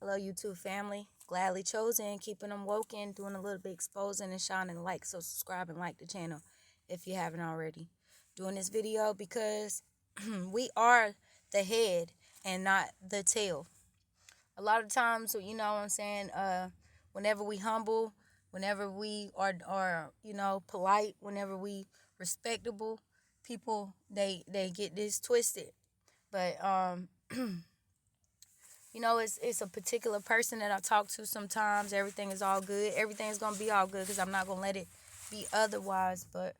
Hello, YouTube family. Gladly chosen, keeping them woken, doing a little bit exposing and shining light. So subscribe and like the channel if you haven't already. Doing this video because we are the head and not the tail. A lot of times, you know what I'm saying, whenever we humble, whenever we are polite, whenever we respectable, people they get this twisted. But it's a particular person that I talk to sometimes. Everything is all good. Everything's going to be all good because I'm not going to let it be otherwise. But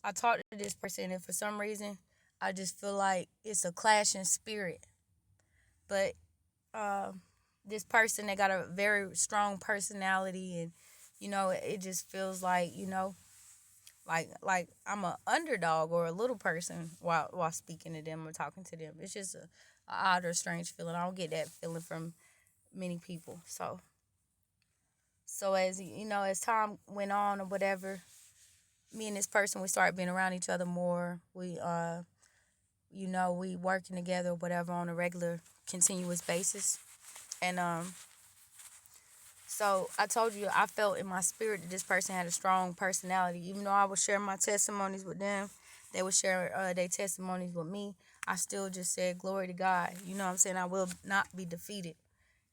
I talk to this person, and for some reason, I just feel like it's a clash in spirit. But uh, this person, they got a very strong personality, and, it just feels like, like I'm a underdog or a little person while speaking to them or talking to them. It's just a odd or strange feeling. I don't get that feeling from many people. So as as time went on or whatever, me and this person we started being around each other more. We working together or whatever on a regular continuous basis. And so I told you I felt in my spirit that this person had a strong personality. Even though I would share my testimonies with them, they would share their testimonies with me. I still just said glory to God. You know what I'm saying? I will not be defeated.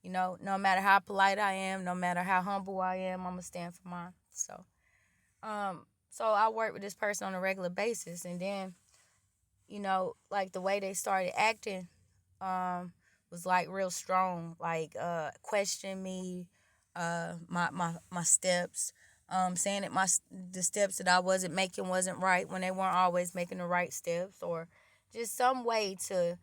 No matter how polite I am, no matter how humble I am, I'm gonna stand for mine. So I work with this person on a regular basis, and then, like the way they started acting, was like real strong, like questioning me, my steps, saying that the steps that I wasn't making wasn't right when they weren't always making the right steps, or just some way to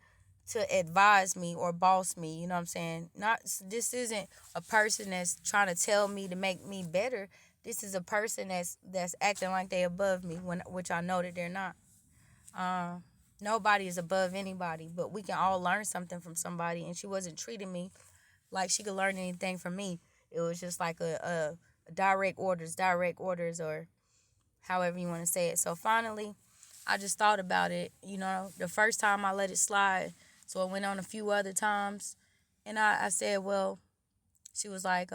advise me or boss me. You know what I'm saying? Not This isn't a person that's trying to tell me to make me better. This is a person that's acting like they above me, which I know that they're not. Um, Nobody is above anybody, but we can all learn something from somebody. And she wasn't treating me like she could learn anything from me. It was just like a direct orders, or however you want to say it. So finally, I just thought about it. The first time I let it slide, so it went on a few other times, and I said, well, she was like,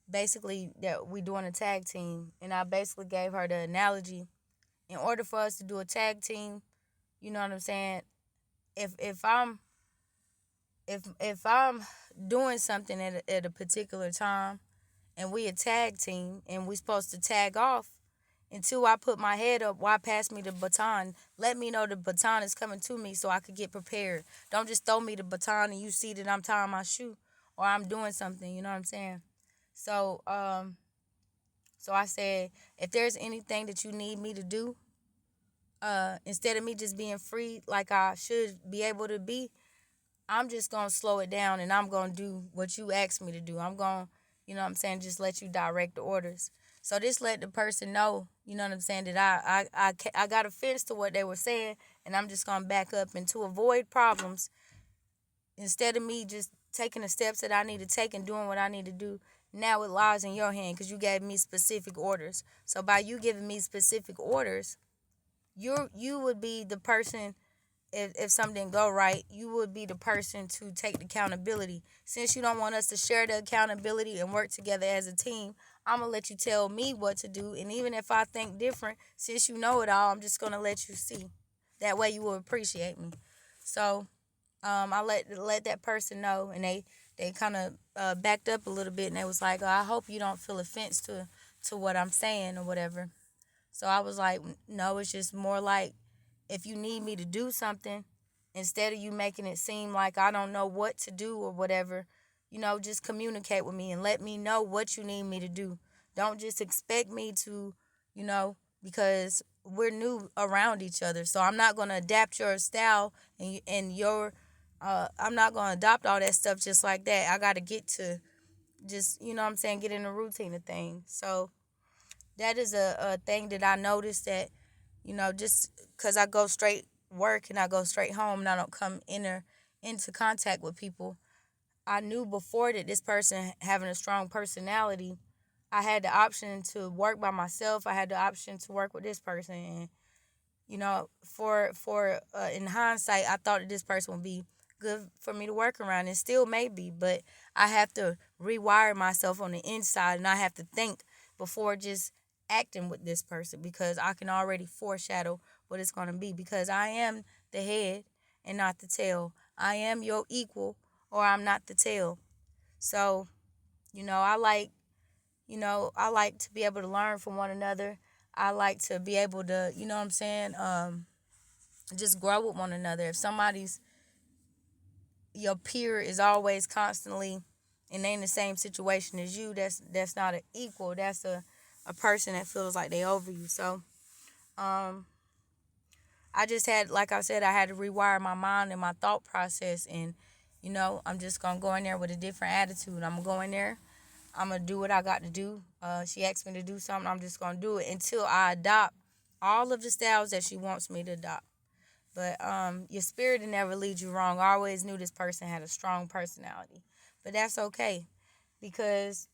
basically that we doing a tag team, and I basically gave her the analogy. In order for us to do a tag team, you know what I'm saying? If I'm doing something at a particular time, and we a tag team, and we supposed to tag off, until I put my head up, why pass me the baton? Let me know the baton is coming to me so I could get prepared. Don't just throw me the baton and you see that I'm tying my shoe or I'm doing something. You know what I'm saying? So, so I said, if there's anything that you need me to do, instead of me just being free like I should be able to be, I'm just gonna slow it down and I'm gonna do what you asked me to do. I'm gonna, what I'm saying, just let you direct the orders. So this let the person know, you know what I'm saying, that I got offense to what they were saying, and I'm just gonna back up. And to avoid problems, instead of me just taking the steps that I need to take and doing what I need to do, now it lies in your hand because you gave me specific orders. So by you giving me specific orders, you would be the person. If something didn't go right, you would be the person to take the accountability. Since you don't want us to share the accountability and work together as a team, I'm going to let you tell me what to do. And even if I think different, since you know it all, I'm just going to let you see. That way you will appreciate me. So I let that person know, and they kind of backed up a little bit, and they was like, oh, I hope you don't feel offense to what I'm saying or whatever. So I was like, no, it's just more like, if you need me to do something, instead of you making it seem like I don't know what to do or whatever, just communicate with me and let me know what you need me to do. Don't just expect me to, you know, because we're new around each other. So I'm not going to adapt your style and your, I'm not going to adopt all that stuff just like that. I got to get to just, what I'm saying, get in the routine of things. So that is a thing that I noticed that, just because I go straight work and I go straight home and I don't come into contact with people. I knew before that this person having a strong personality, I had the option to work by myself. I had the option to work with this person, and for in hindsight, I thought that this person would be good for me to work around, and still may be, but I have to rewire myself on the inside, and I have to think before just acting with this person, because I can already foreshadow what it's going to be, because I am the head and not the tail. I am your equal, or I'm not the tail. So, you know, I like to be able to learn from one another. I like to be able to, you know what I'm saying, just grow with one another. If somebody's your peer is always constantly and they in the same situation as you, that's not an equal. That's a person that feels like they over you. So um I just had, like I said, I had to rewire my mind and my thought process, and I'm just gonna go in there with a different attitude. I'm gonna go in there, I'm gonna do what I got to do. She asked me to do something, I'm just gonna do it until I adopt all of the styles that she wants me to adopt. But your spirit will never lead you wrong. I always knew this person had a strong personality. But that's okay, because,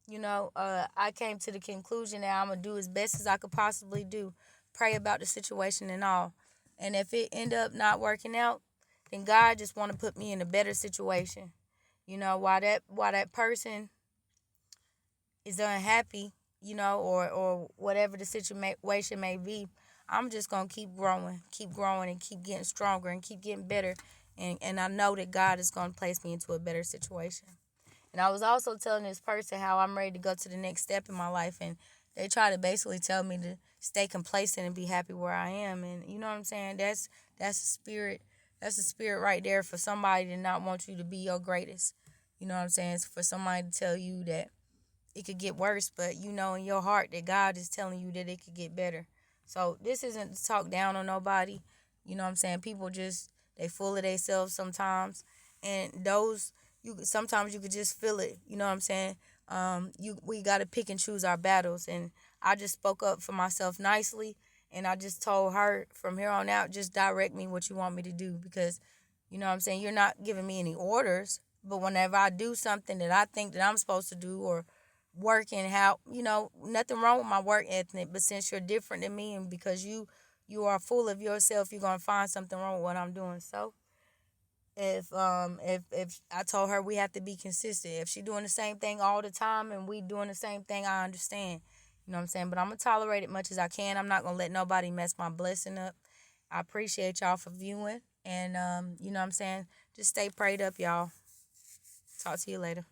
I came to the conclusion that I'm going to do as best as I could possibly do. Pray about the situation and all. And if it end up not working out, then God just want to put me in a better situation. While that person is unhappy, or whatever the situation may be, I'm just gonna keep growing, and keep getting stronger, and keep getting better. And I know that God is gonna place me into a better situation. And I was also telling this person how I'm ready to go to the next step in my life, and they try to basically tell me to stay complacent and be happy where I am. And you know what I'm saying? That's a spirit. That's a spirit right there for somebody to not want you to be your greatest. You know what I'm saying? It's for somebody to tell you that it could get worse, but you know in your heart that God is telling you that it could get better. So this isn't to talk down on nobody. You know what I'm saying? People just, they full of themselves sometimes, and those, sometimes you could just feel it. You know what I'm saying? We gotta pick and choose our battles, and I just spoke up for myself nicely, and I just told her from here on out, just direct me what you want me to do, because you know what I'm saying, you're not giving me any orders, but whenever I do something that I think that I'm supposed to do, or working how, nothing wrong with my work ethic, but since you're different than me, and because you are full of yourself, you're gonna find something wrong with what I'm doing. So if I told her we have to be consistent. If she doing the same thing all the time and we doing the same thing, I understand. You know what I'm saying? But I'm gonna tolerate it much as I can. I'm not gonna let nobody mess my blessing up. I appreciate y'all for viewing, and you know what I'm saying? Just stay prayed up, y'all. Talk to you later.